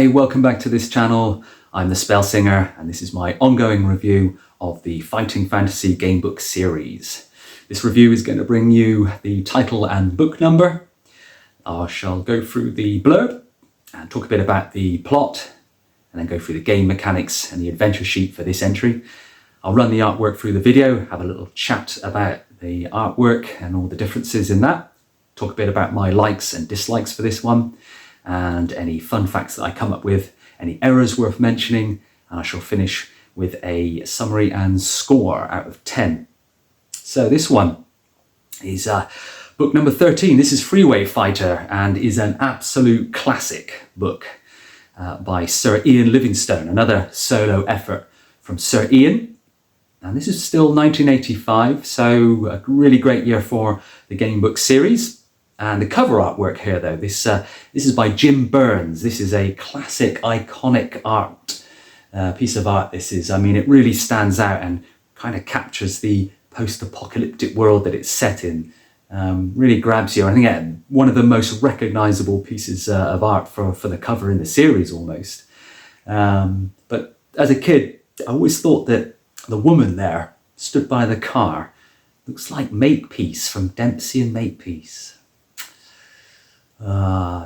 Hi, welcome back to this channel. I'm the Spell Singer, and this is my ongoing review of the Fighting Fantasy Gamebook series. This review is going to bring you the title and book number. I shall go through the blurb and talk a bit about the plot, and then go through the game mechanics and the adventure sheet for this entry. I'll run the artwork through the video, have a little chat about the artwork and all the differences in that, talk a bit about my likes and dislikes for this one, and any fun facts that I come up with, any errors worth mentioning, and I shall finish with a summary and score out of 10. So this one is book number 13. This is Freeway Fighter and is an absolute classic book by Sir Ian Livingstone, another solo effort from Sir Ian. And this is still 1985, so a really great year for the Gamebook series. And the cover artwork here, though, this is by Jim Burns. This is a classic, iconic art piece of art. This is, I mean, it really stands out and kind of captures the post-apocalyptic world that it's set in. Really grabs you. I think one of the most recognisable pieces of art for the cover in the series, almost. But as a kid, I always thought that the woman there, stood by the car, looks like Makepeace from Dempsey and Makepeace.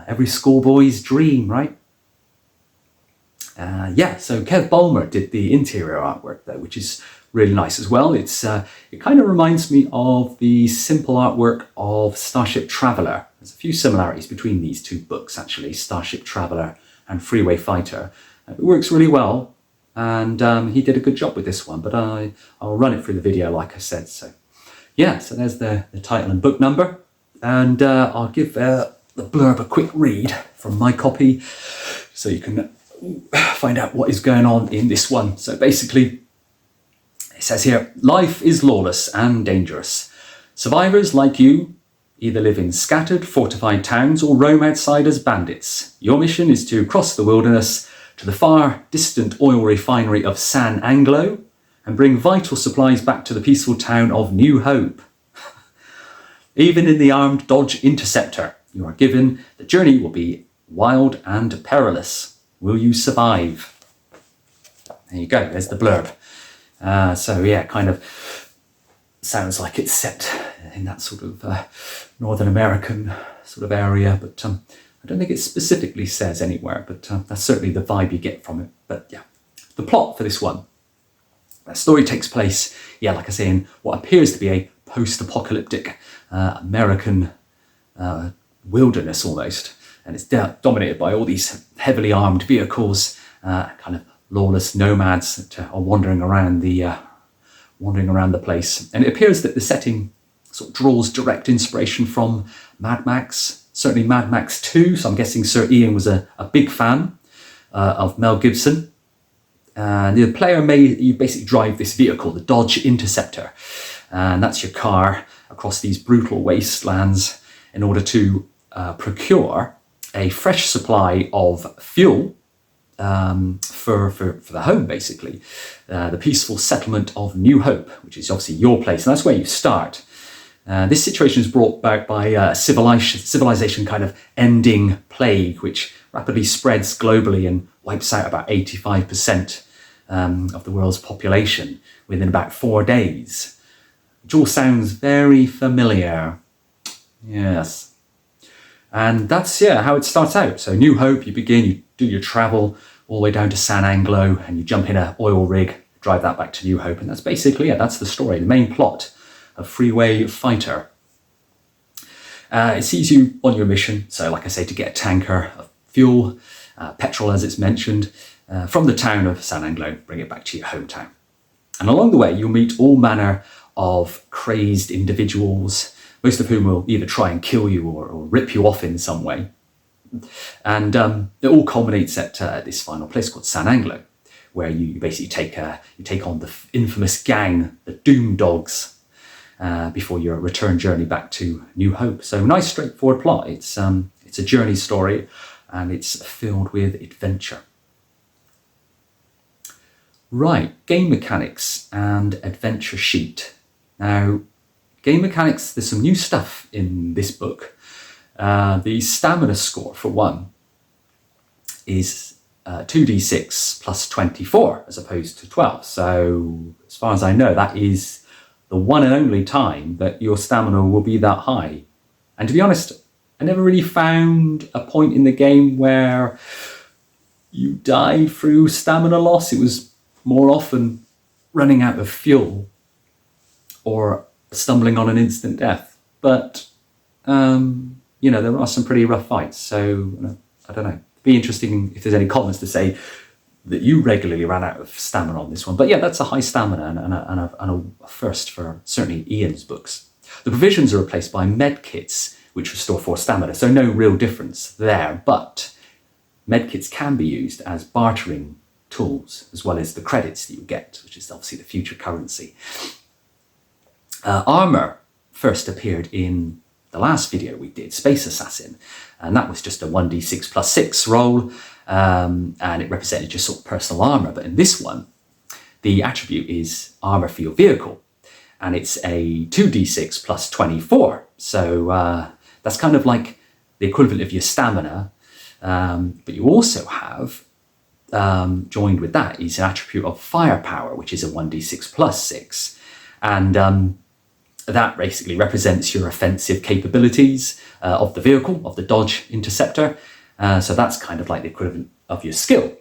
Every schoolboy's dream, right? So Kev Bulmer did the interior artwork though, which is really nice as well. It kind of reminds me of the simple artwork of Starship Traveller. There's a few similarities between these two books, actually, Starship Traveller and Freeway Fighter. It works really well, and he did a good job with this one, but I'll run it through the video like I said. So yeah, so there's the title and book number, and I'll give the blurb a quick read from my copy so you can find out what is going on in this one. So basically, it says here, life is lawless and dangerous. Survivors like you either live in scattered, fortified towns or roam outside as bandits. Your mission is to cross the wilderness to the far distant oil refinery of San Anglo and bring vital supplies back to the peaceful town of New Hope. Even in the armed Dodge Interceptor, you are given the journey will be wild and perilous. Will you survive? There you go, there's the blurb. So yeah, kind of sounds like it's set in that sort of Northern American sort of area, but I don't think it specifically says anywhere, but that's certainly the vibe you get from it. But yeah, the plot for this one. The story takes place, yeah, like I say, in what appears to be a post-apocalyptic American wilderness almost, and it's dominated by all these heavily armed vehicles, kind of lawless nomads that are wandering around the place. And it appears that the setting sort of draws direct inspiration from Mad Max, certainly Mad Max 2. So I'm guessing Sir Ian was a big fan of Mel Gibson. And the player you basically drive this vehicle, the Dodge Interceptor, and that's your car across these brutal wastelands in order to procure a fresh supply of fuel for the home, basically. The peaceful settlement of New Hope, which is obviously your place, and that's where you start. This situation is brought about by a civilization kind of ending plague, which rapidly spreads globally and wipes out about 85% of the world's population within about 4 days. Which all sounds very familiar. Yes. And that's, yeah, how it starts out. So New Hope, you do your travel all the way down to San Anglo, and you jump in an oil rig, drive that back to New Hope. And that's basically it. That's the story, the main plot of Freeway Fighter. It sees you on your mission. So like I say, to get a tanker of fuel, petrol as it's mentioned, from the town of San Anglo, bring it back to your hometown. And along the way, you'll meet all manner of crazed individuals, most of whom will either try and kill you or rip you off in some way. And it all culminates at this final place called San Anglo, where you basically take on the infamous gang, the Doom Dogs, before your return journey back to New Hope. So nice, straightforward plot. It's a journey story, and it's filled with adventure. Right, game mechanics and adventure sheet. Now, game mechanics, there's some new stuff in this book. The stamina score, for one, is 2d6 plus 24 as opposed to 12. So as far as I know, that is the one and only time that your stamina will be that high. And to be honest, I never really found a point in the game where you died through stamina loss. It was more often running out of fuel or stumbling on an instant death. But, you know, there are some pretty rough fights. So, I don't know. It'd be interesting if there's any comments to say that you regularly ran out of stamina on this one. But yeah, that's a high stamina and a first for certainly Ian's books. The provisions are replaced by med kits, which restore 4 stamina. So no real difference there. But med kits can be used as bartering tools, as well as the credits that you get, which is obviously the future currency. Armor first appeared in the last video we did, Space Assassin, and that was just a 1d6 plus 6 roll, and it represented just sort of personal armor. But in this one, the attribute is armor for your vehicle, and it's a 2d6 plus 24. So that's kind of like the equivalent of your stamina, but you also have, joined with that, is an attribute of firepower, which is a 1d6 plus 6. And that basically represents your offensive capabilities of the vehicle, of the Dodge Interceptor. So that's kind of like the equivalent of your skill.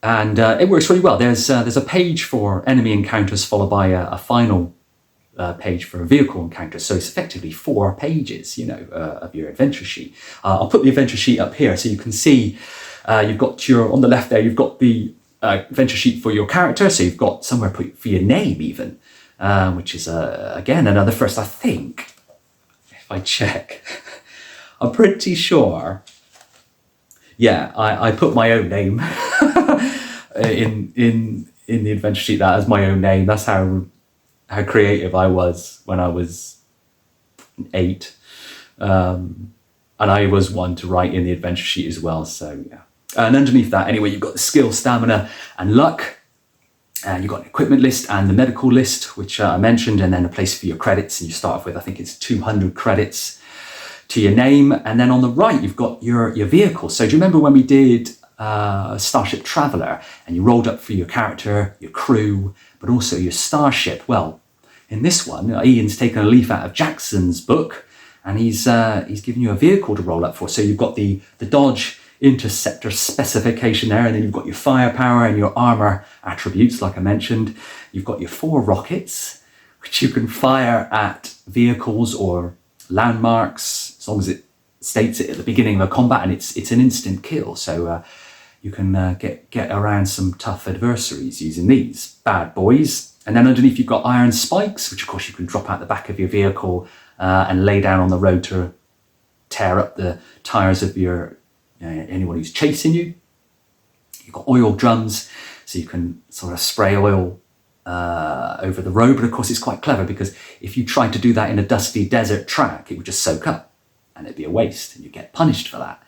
And it works really well. There's a page for enemy encounters followed by a final page for a vehicle encounter. So it's effectively 4 pages, you know, of your adventure sheet. I'll put the adventure sheet up here so you can see. You've got on the left there, you've got the adventure sheet for your character. So you've got somewhere for your name even, which is, again, another first, I think, if I check. I'm pretty sure. Yeah, I put my own name in the adventure sheet, that as my own name. That's how creative I was when I was 8. And I was one to write in the adventure sheet as well. So yeah. And underneath that, anyway, you've got the skill, stamina, and luck. You've got an equipment list and the medical list, which I mentioned, and then a place for your credits. And you start off with, I think it's 200 credits to your name. And then on the right, you've got your vehicle. So do you remember when we did Starship Traveler, and you rolled up for your character, your crew, but also your starship? Well, in this one, Ian's taken a leaf out of Jackson's book, and he's given you a vehicle to roll up for. So you've got the Dodge Interceptor specification there, and then you've got your firepower and your armor attributes, like I mentioned. You've got your 4 rockets, which you can fire at vehicles or landmarks, as long as it states it at the beginning of a combat, and it's an instant kill. So you can get around some tough adversaries using these bad boys. And then underneath you've got iron spikes, which of course you can drop out the back of your vehicle and lay down on the road to tear up the tires of anyone who's chasing you. You've got oil drums, so you can sort of spray oil over the road. But of course it's quite clever, because if you tried to do that in a dusty desert track, it would just soak up and it'd be a waste, and you get punished for that.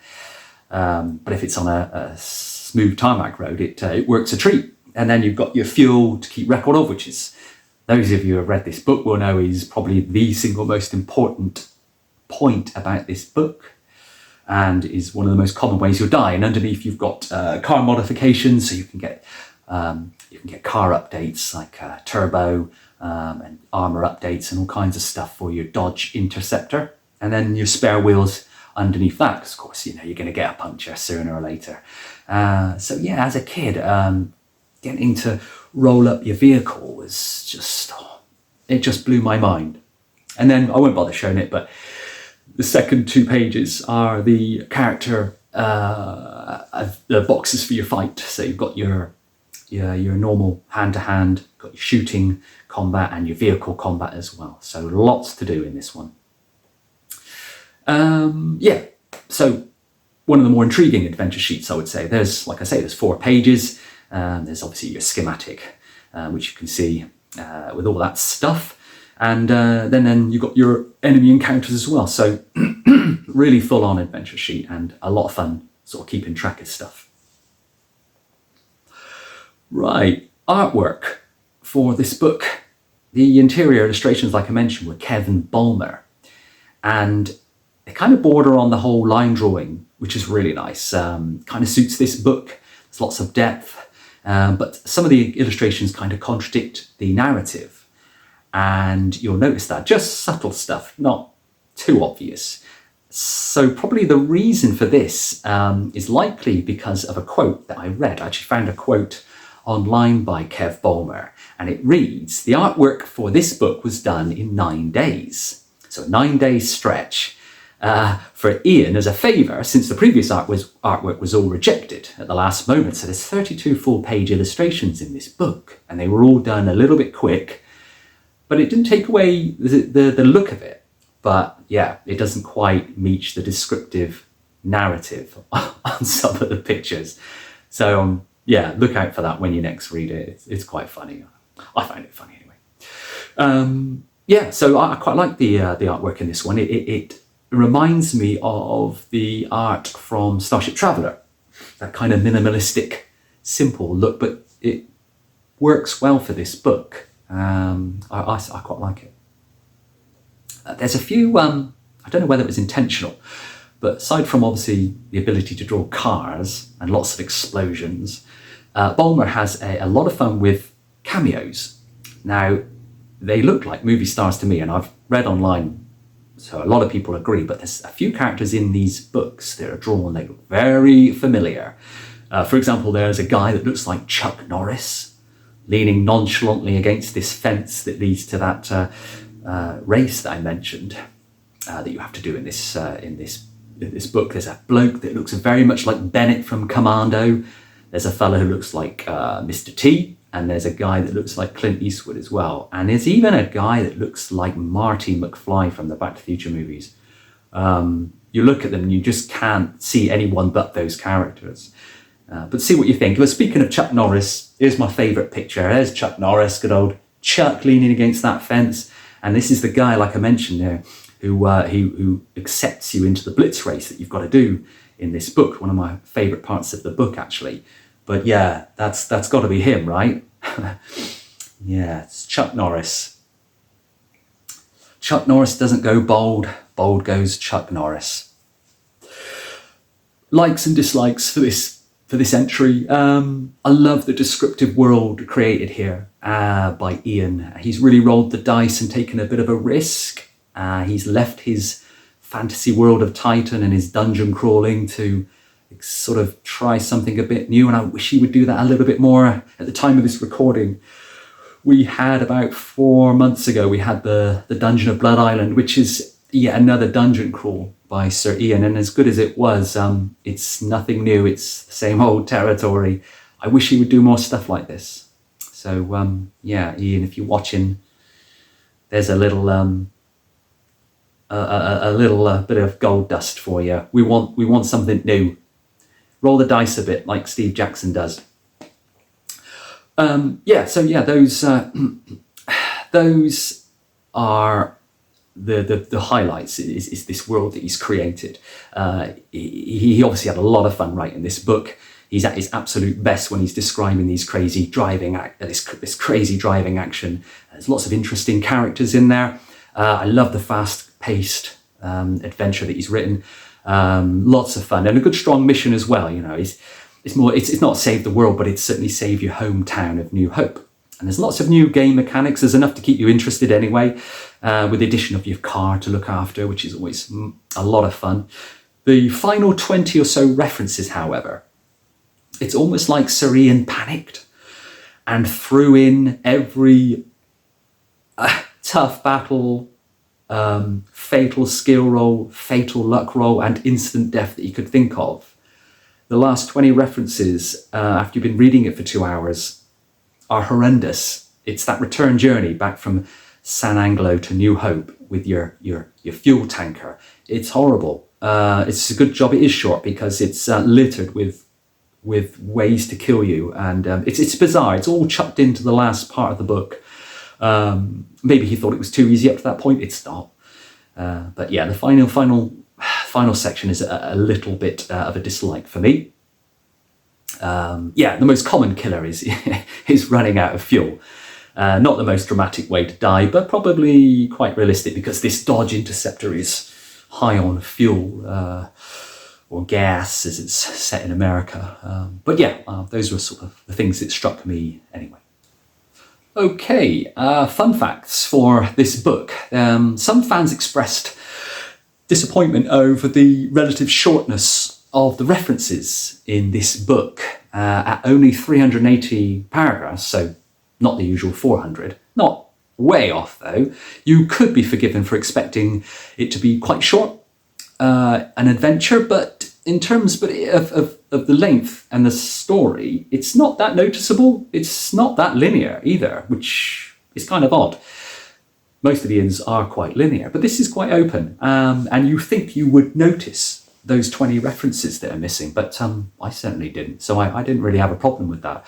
But if it's on a smooth tarmac road, it works a treat. And then you've got your fuel to keep record of, which is, those of you who have read this book will know, is probably the single most important point about this book, and is one of the most common ways you'll die. And underneath you've got car modifications, so you can get car updates like turbo and armor updates and all kinds of stuff for your Dodge Interceptor. And then your spare wheels underneath that, because of course, you know, you're going to get a puncture sooner or later. So yeah, as a kid, getting to roll up your vehicle was just, it just blew my mind. And then I won't bother showing it, but the second 2 pages are the character, the boxes for your fight. So you've got your normal hand-to-hand, got your shooting combat and your vehicle combat as well. So lots to do in this one. Yeah, so one of the more intriguing adventure sheets, I would say. There's, like I say, there's 4 pages. There's obviously your schematic, which you can see with all that stuff. And then you've got your enemy encounters as well. So really full-on adventure sheet, and a lot of fun sort of keeping track of stuff. Right, artwork for this book. The interior illustrations, like I mentioned, were Kevin Bulmer. And they kind of border on the whole line drawing, which is really nice. Kind of suits this book. There's lots of depth, but some of the illustrations kind of contradict the narrative. And you'll notice that, just subtle stuff, not too obvious. So probably the reason for this is likely because of a quote that I read. I actually found a quote online by Kev Bulmer, and it reads, "The artwork for this book was done in 9 days." So a 9-day stretch for Ian as a favour, since the previous artwork was all rejected at the last moment. So there's 32 full-page illustrations in this book, and they were all done a little bit quick, but it didn't take away the look of it. But yeah, it doesn't quite meet the descriptive narrative on some of the pictures. So yeah, look out for that when you next read it. It's quite funny. I find it funny anyway. Yeah, so I quite like the artwork in this one. It reminds me of the art from Starship Traveller, that kind of minimalistic, simple look, but it works well for this book. I quite like it. There's a few, I don't know whether it was intentional, but aside from obviously the ability to draw cars and lots of explosions, Bulmer has a lot of fun with cameos. Now, they look like movie stars to me, and I've read online, so a lot of people agree, but there's a few characters in these books that are drawn, they look very familiar. For example, there's a guy that looks like Chuck Norris, leaning nonchalantly against this fence that leads to that race that I mentioned that you have to do in this book. There's a bloke that looks very much like Bennett from Commando. There's a fellow who looks like Mr. T, and there's a guy that looks like Clint Eastwood as well. And there's even a guy that looks like Marty McFly from the Back to the Future movies. You look at them and you just can't see anyone but those characters. But see what you think. But speaking of Chuck Norris, here's my favourite picture. There's Chuck Norris, good old Chuck leaning against that fence. And this is the guy, like I mentioned there, who accepts you into the blitz race that you've got to do in this book. One of my favourite parts of the book, actually. But yeah, that's got to be him, right? Yeah, it's Chuck Norris. Chuck Norris doesn't go bold. Bold goes Chuck Norris. Likes and dislikes for this entry. I love the descriptive world created here by Ian. He's really rolled the dice and taken a bit of a risk. He's left his fantasy world of Titan and his dungeon crawling to sort of try something a bit new, and I wish he would do that a little bit more. At the time of this recording, we had about 4 months ago, we had the Dungeon of Blood Island, which is yet another dungeon crawl by Sir Ian, and as good as it was, it's nothing new, it's the same old territory. I wish he would do more stuff like this. So yeah, Ian, if you're watching, there's a little bit of gold dust for you. We want something new. Roll the dice a bit like Steve Jackson does. Those are the highlights. Is this world that he's created. He obviously had a lot of fun writing this book. He's at his absolute best when he's describing these crazy driving this crazy driving action. There's lots of interesting characters in there. I love the fast-paced adventure that he's written. Lots of fun and a good strong mission as well. You know, it's not save the world, but it's certainly save your hometown of New Hope. And there's lots of new game mechanics. There's enough to keep you interested anyway, with the addition of your car to look after, which is always a lot of fun. The final 20 or so references, however, it's almost like Sir Ian panicked and threw in every tough battle, fatal skill roll, fatal luck roll, and instant death that you could think of. The last 20 references, after you've been reading it for 2 hours, are horrendous. It's that return journey back from San Anglo to New Hope with your fuel tanker. It's horrible. It's a good job it is short, because it's littered with ways to kill you, and it's bizarre. It's all chucked into the last part of the book. Maybe he thought it was too easy up to that point. It's not. But yeah, the final section is a little bit of a dislike for me. The most common killer is running out of fuel. Not the most dramatic way to die, but probably quite realistic, because this Dodge Interceptor is high on fuel or gas, as it's set in America. But yeah, those were sort of the things that struck me anyway. Okay, fun facts for this book. Some fans expressed disappointment over the relative shortness of the references in this book at only 380 paragraphs, so not the usual 400. Not way off though. You could be forgiven for expecting it to be quite short, an adventure, but in terms of the length and the story, it's not that noticeable. It's not that linear either, which is kind of odd. Most of the inns are quite linear, but this is quite open, and you think you would notice those 20 references that are missing, but I certainly didn't, so I didn't really have a problem with that.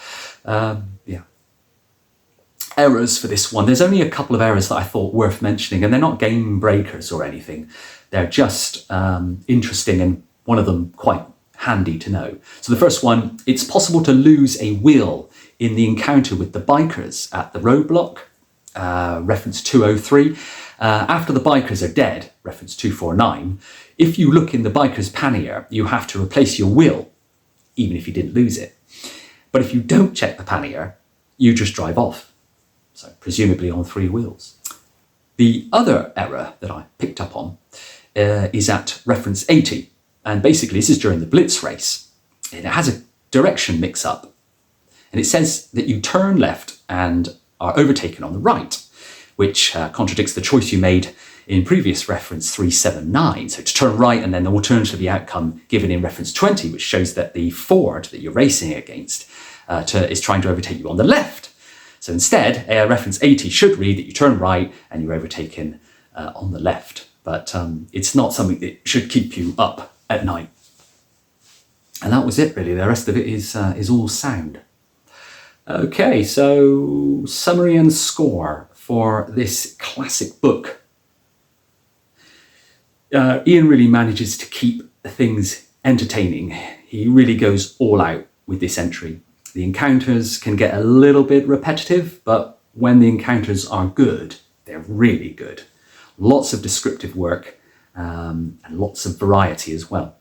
Yeah. Errors for this one. There's only a couple of errors that I thought worth mentioning, and they're not game breakers or anything. They're just interesting, and one of them quite handy to know. So the first one, it's possible to lose a wheel in the encounter with the bikers at the roadblock, reference 203. After the bikers are dead, reference 249, if you look in the biker's pannier, you have to replace your wheel, even if you didn't lose it. But if you don't check the pannier, you just drive off. So presumably on 3 wheels. The other error that I picked up on is at reference 80. And basically this is during the blitz race. It has a direction mix-up. And it says that you turn left and are overtaken on the right, which contradicts the choice you made in previous reference 379. So to turn right and then alternatively the outcome given in reference 20, which shows that the Ford that you're racing against is trying to overtake you on the left. So instead, reference 80 should read that you turn right and you're overtaken on the left. But it's not something that should keep you up at night. And that was it really. The rest of it is all sound. Okay, so summary and score for this classic book. Ian really manages to keep things entertaining. He really goes all out with this entry. The encounters can get a little bit repetitive, but when the encounters are good, they're really good. Lots of descriptive work and lots of variety as well.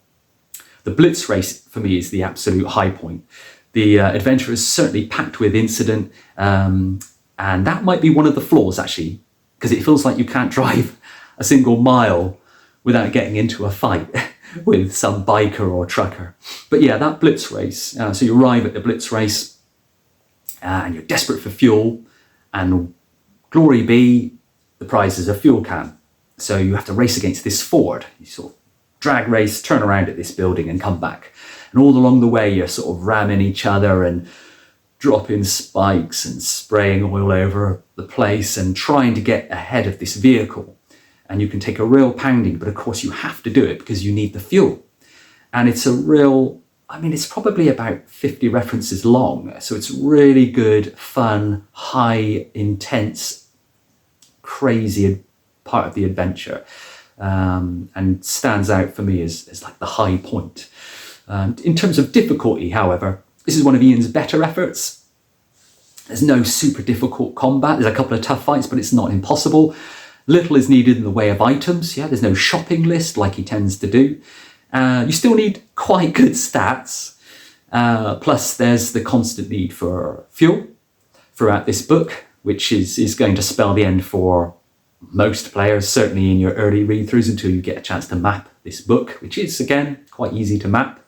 The blitz race for me is the absolute high point. The adventure is certainly packed with incident, and that might be one of the flaws actually, because it feels like you can't drive a single mile without getting into a fight with some biker or trucker. But yeah, that blitz race, so you arrive at the blitz race and you're desperate for fuel, and glory be, the prize is a fuel can. So you have to race against this Ford. You sort of drag race, turn around at this building and come back. And all along the way, you're sort of ramming each other and dropping spikes and spraying oil over the place and trying to get ahead of this vehicle. And you can take a real pounding, but of course you have to do it because you need the fuel. And it's a real, it's probably about 50 references long. So it's really good, fun, high, intense, crazy part of the adventure. And stands out for me as like the high point. In terms of difficulty, however, this is one of Ian's better efforts. There's no super difficult combat. There's a couple of tough fights, but it's not impossible. Little is needed in the way of items. Yeah, there's no shopping list like he tends to do. You still need quite good stats. Plus, there's the constant need for fuel throughout this book, which is going to spell the end for most players, certainly in your early read-throughs until you get a chance to map this book, which is, again, quite easy to map.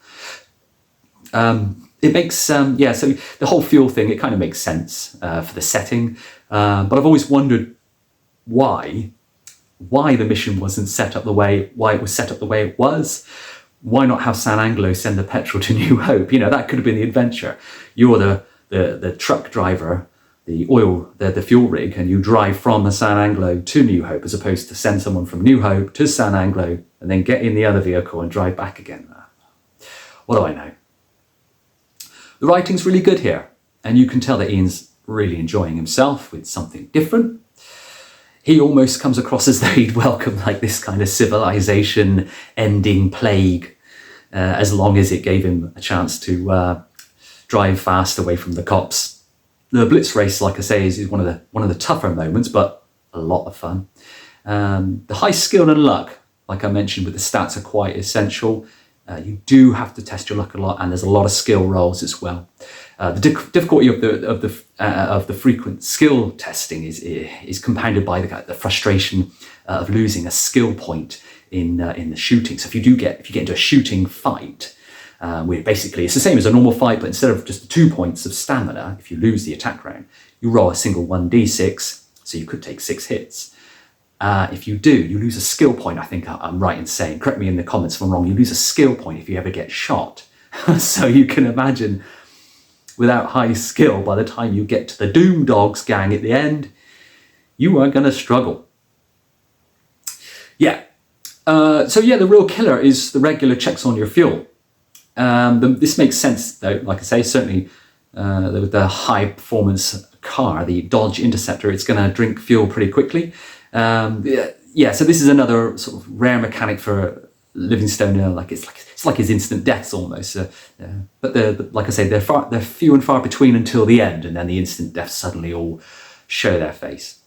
It makes, so the whole fuel thing, it kind of makes sense for the setting. But I've always wondered why the mission wasn't set up why it was set up the way it was. Why not have San Anglo send the petrol to New Hope? That could have been the adventure. You're the truck driver, the fuel rig, and you drive from the San Anglo to New Hope, as opposed to send someone from New Hope to San Anglo and then get in the other vehicle and drive back again. What do I know? The writing's really good here, and you can tell that Ian's really enjoying himself with something different. He almost comes across as though he'd welcome like this kind of civilization ending plague, as long as it gave him a chance to drive fast away from the cops. The blitz race, like I say, is one of the tougher moments, but a lot of fun. The high skill and luck like I mentioned, with the stats are quite essential. You do have to test your luck a lot, and there's a lot of skill rolls as well. The difficulty of the frequent skill testing is compounded by the frustration of losing a skill point in the shooting. So if you get into a shooting fight, where basically it's the same as a normal fight, but instead of just the 2 points of stamina, if you lose the attack round, you roll a single 1d6, so you could take 6 hits. If you do, you lose a skill point. I think I'm right in saying, correct me in the comments if I'm wrong, you lose a skill point if you ever get shot. So you can imagine, without high skill, by the time you get to the Doom Dogs gang at the end, you are going to struggle. Yeah. So yeah, the real killer is the regular checks on your fuel. This makes sense though, like I say, certainly with the high performance car, the Dodge Interceptor, it's going to drink fuel pretty quickly. Yeah, so this is another sort of rare mechanic for Livingstone. It's like his instant deaths almost. But like I say, they're few and far between until the end, and then the instant deaths suddenly all show their face.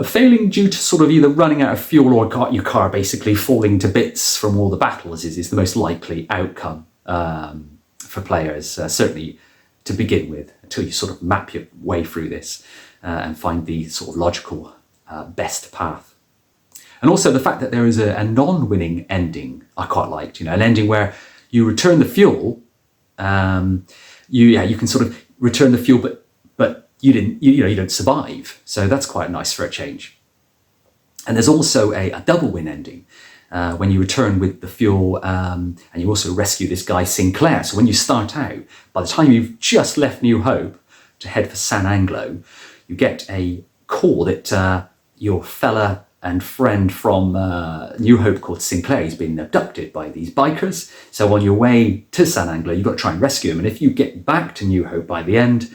Failing due to sort of either running out of fuel or your car basically falling to bits from all the battles is the most likely outcome for players, certainly to begin with, until you sort of map your way through this and find the sort of logical best path. And also the fact that there is a non-winning ending I quite liked, an ending where you return the fuel, you can sort of return the fuel, but you don't survive. So that's quite nice for a change. And there's also a double win ending when you return with the fuel and you also rescue this guy Sinclair. So when you start out, by the time you've just left New Hope to head for San Anglo, you get a call that your fella and friend from New Hope called Sinclair, he's been abducted by these bikers. So on your way to San Anglo, you've got to try and rescue him. And if you get back to New Hope by the end,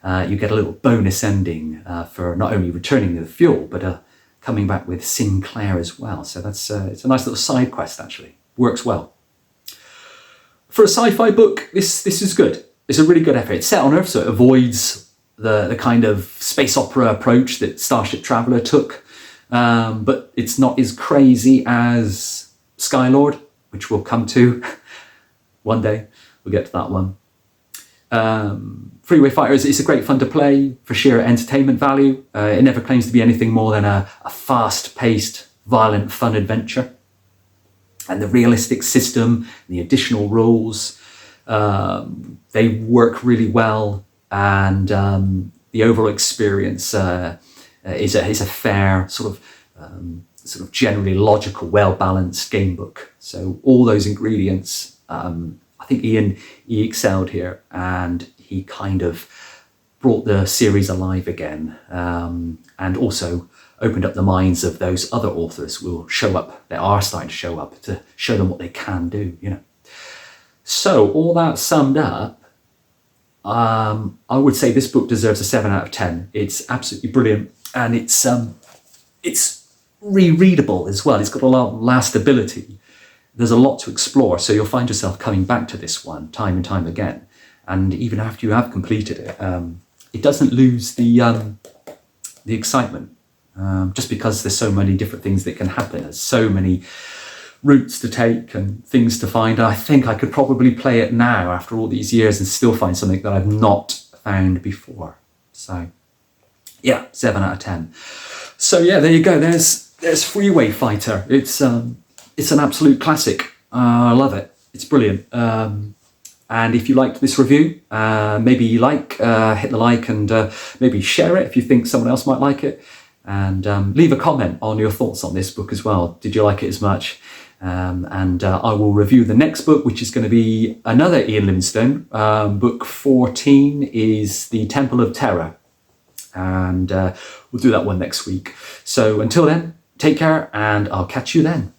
you get a little bonus ending for not only returning the fuel, but coming back with Sinclair as well. So that's it's a nice little side quest, actually. Works well. For a sci-fi book, this is good. It's a really good effort. It's set on Earth, so it avoids the kind of space opera approach that Starship Traveller took. But it's not as crazy as Skylord, which we'll come to one day. We'll get to that one. Freeway Fighter is a great fun to play for sheer entertainment value. It never claims to be anything more than a fast-paced, violent, fun adventure. And the realistic system, the additional rules, they work really well. And the overall experience is a fair, sort of generally logical, well-balanced game book. So all those ingredients, I think he excelled here, and he kind of brought the series alive again, and also opened up the minds of those other authors who will show up, that are starting to show up, to show them what they can do, So all that summed up, I would say this book deserves a 7 out of 10. It's absolutely brilliant, and it's rereadable as well. It's got a lot of lastability. There's a lot to explore, so you'll find yourself coming back to this one time and time again. And even after you have completed it, it doesn't lose the excitement, just because there's so many different things that can happen. There's so many routes to take and things to find. I think I could probably play it now after all these years and still find something that I've not found before. So yeah, 7 out of 10. So yeah, there you go. There's Freeway Fighter. It's an absolute classic. I love it. It's brilliant. And if you liked this review, maybe hit the like and maybe share it if you think someone else might like it. And leave a comment on your thoughts on this book as well. Did you like it as much? And I will review the next book, which is going to be another Ian Livingstone. Book 14 is The Temple of Terror. And we'll do that one next week. So until then, take care, and I'll catch you then.